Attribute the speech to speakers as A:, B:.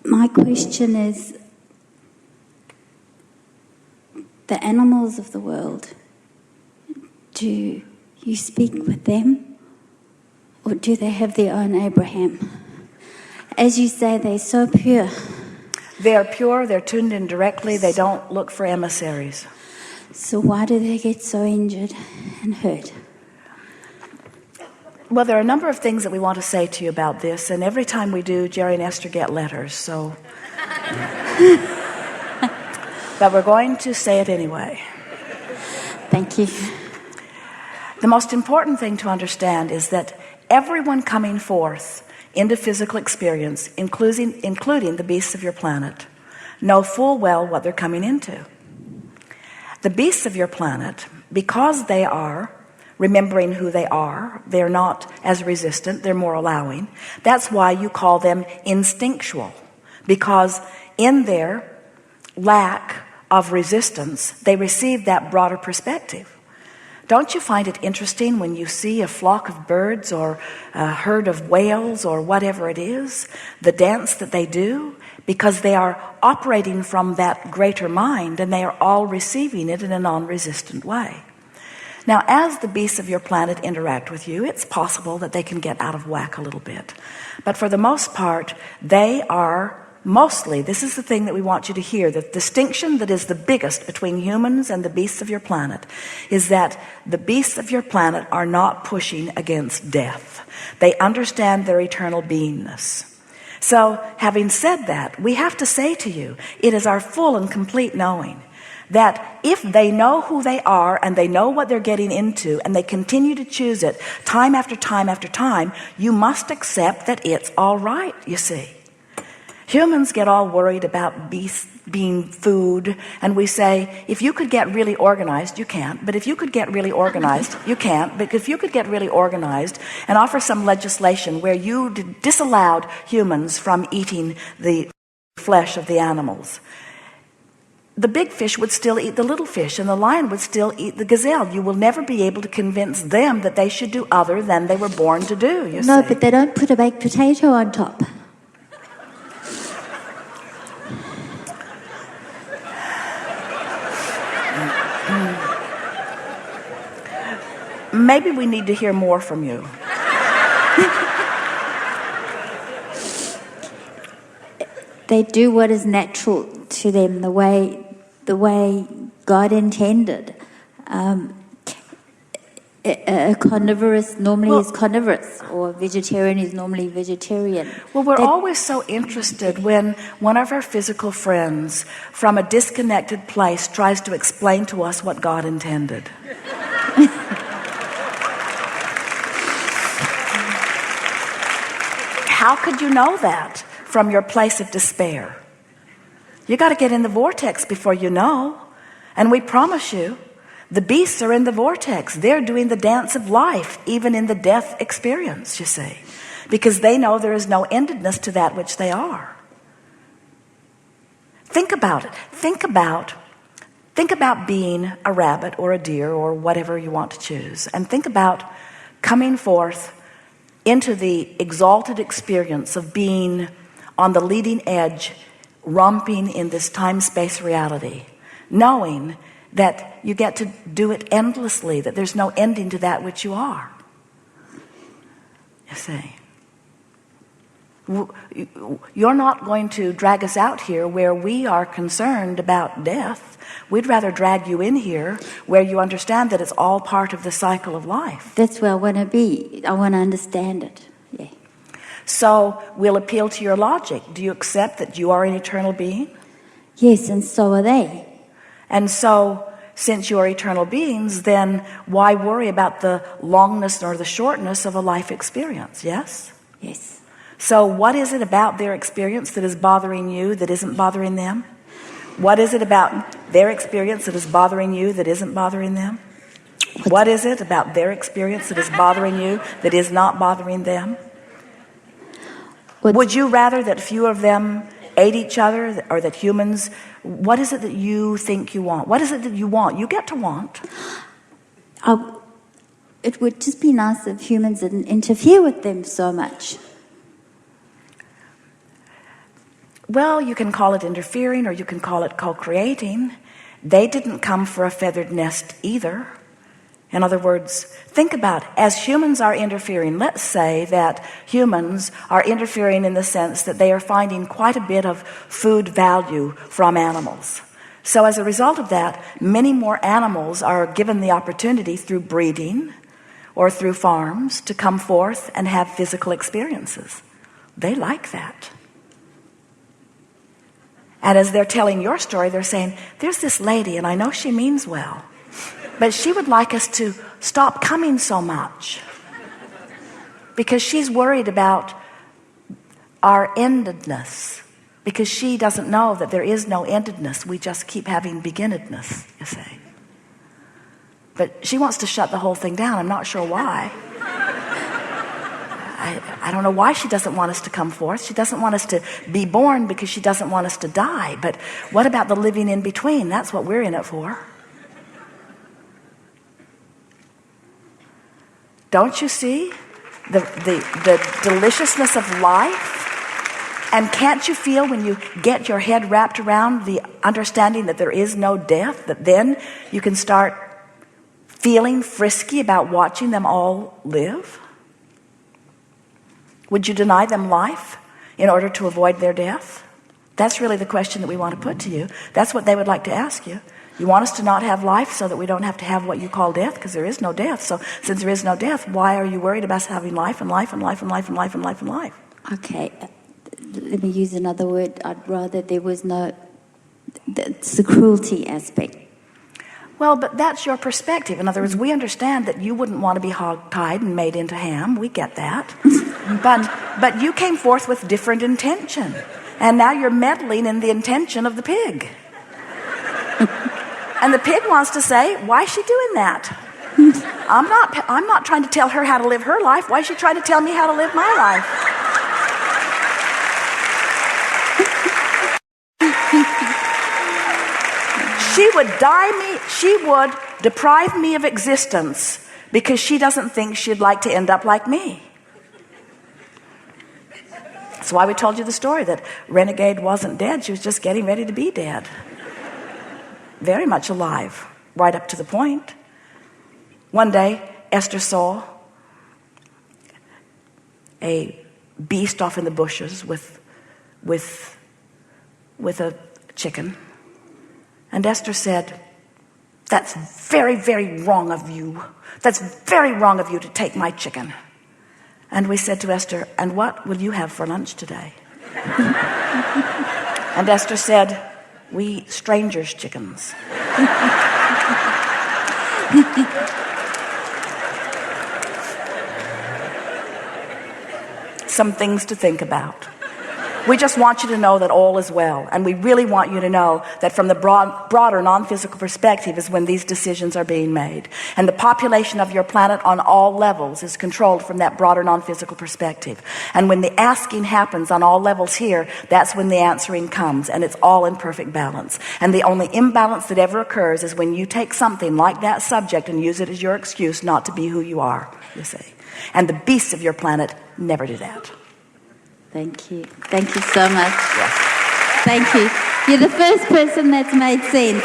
A: My question is, the animals of the world, do you speak with them, or do they have their own Abraham? As you say, they're so pure.
B: They are pure, they're tuned in directly, they don't look for emissaries.
A: So why do they get so injured and hurt?
B: Well, there are a number of things that we want to say to you about this, and every time we do, Jerry and Esther get letters, so... But we're going to say it anyway.
A: Thank you.
B: The most important thing to understand is that everyone coming forth into physical experience, including the beasts of your planet, know full well what they're coming into. The beasts of your planet, because they are remembering who they are, they're not as resistant, they're more allowing. That's why you call them instinctual, because in their lack of resistance, they receive that broader perspective. Don't you find it interesting when you see a flock of birds or a herd of whales or whatever it is, the dance that they do? Because they are operating from that greater mind, and they are all receiving it in a non-resistant way. Now, as the beasts of your planet interact with you, it's possible that they can get out of whack a little bit. But for the most part, they are mostly, this is the thing that we want you to hear, the distinction that is the biggest between humans and the beasts of your planet is that the beasts of your planet are not pushing against death. They understand their eternal beingness. So, having said that, we have to say to you, it is our full and complete knowing that if they know who they are and they know what they're getting into and they continue to choose it time after time after time, you must accept that it's all right, you see. Humans get all worried about beasts being food, and we say, if you could get really organized, you can't. But if you could get really organized, you can't. But if you could get really organized and offer some legislation where you disallowed humans from eating the flesh of the animals, the big fish would still eat the little fish, and the lion would still eat the gazelle. You will never be able to convince them that they should do other than they were born to do, you see.
A: No, but they don't put a baked potato on top.
B: Maybe we need to hear more from you.
A: They do what is natural to them, the way God intended. A carnivorous normally is carnivorous, or vegetarian is normally vegetarian.
B: Well, we're always so interested when one of our physical friends from a disconnected place tries to explain to us what God intended. How could you know that from your place of despair? You got to get in the vortex before you know. And we promise you, the beasts are in the vortex. They're doing the dance of life, even in the death experience, you see, because they know there is no endedness to that which they are. Think about it. Think about being a rabbit or a deer or whatever you want to choose, and think about coming forth into the exalted experience of being on the leading edge, romping in this time-space reality, knowing that you get to do it endlessly, that there's no ending to that which you are. You see, you're not going to drag us out here where we are concerned about death. We'd rather drag you in here where you understand that it's all part of the cycle of life.
A: That's where I want to be. I want to understand it. Yeah.
B: So we'll appeal to your logic. Do you accept that you are an eternal being?
A: Yes, and so are they.
B: And so, since you are eternal beings, then why worry about the longness or the shortness of a life experience, yes?
A: Yes.
B: So what is it about their experience that is bothering you that isn't bothering them? What is it about their experience that is bothering you that isn't bothering them? What is it about their experience that is bothering you that is not bothering them? Would you rather that few of them ate each other, or that humans, what is it that you think you want? What is it that you want? You get to want.
A: It would just be nice if humans didn't interfere with them so much.
B: well, you can call it interfering or you can call it co-creating. They didn't come for a feathered nest either. In other words, think about, as humans are interfering, let's say that humans are interfering in the sense that they are finding quite a bit of food value from animals. So as a result of that, many more animals are given the opportunity through breeding or through farms to come forth and have physical experiences. They like that. And as they're telling your story, they're saying, there's this lady, and I know she means well, but she would like us to stop coming so much because she's worried about our endedness, because she doesn't know that there is no endedness. We just keep having beginnedness, you see. But she wants to shut the whole thing down. I'm not sure why. I don't know why she doesn't want us to come forth. She doesn't want us to be born because she doesn't want us to die. But what about the living in between? That's what we're in it for. Don't you see the deliciousness of life? And can't you feel when you get your head wrapped around the understanding that there is no death, that then you can start feeling frisky about watching them all live? Would you deny them life in order to avoid their death? That's really the question that we want to put to you. That's what they would like to ask you. You want us to not have life so that we don't have to have what you call death, because there is no death. So since there is no death, why are you worried about us having life and life and life and life and life and life and life?
A: Okay, let me use another word. I'd rather there was no, it's the cruelty aspect.
B: Well, but that's your perspective. In other words, we understand that you wouldn't want to be hog-tied and made into ham. We get that. But you came forth with different intention. And now you're meddling in the intention of the pig. And the pig wants to say, why is she doing that? I'm not trying to tell her how to live her life. Why is she trying to tell me how to live my life? She would deprive me of existence because she doesn't think she'd like to end up like me. That's why we told you the story that Renegade wasn't dead. She was just getting ready to be dead. Very much alive, right up to the point. One day, Esther saw a beast off in the bushes with a chicken. And Esther said, that's very, very wrong of you. That's very wrong of you to take my chicken. And we said to Esther, and what will you have for lunch today? And Esther said, we eat strangers' chickens. Some things to think about. We just want you to know that all is well. And we really want you to know that from the broader non-physical perspective is when these decisions are being made. And the population of your planet on all levels is controlled from that broader non-physical perspective. And when the asking happens on all levels here, that's when the answering comes. And it's all in perfect balance. And the only imbalance that ever occurs is when you take something like that subject and use it as your excuse not to be who you are, you see. And the beasts of your planet never do that.
A: Thank you. Thank you so much.
B: Yes.
A: Thank you. You're the first person that's made sense.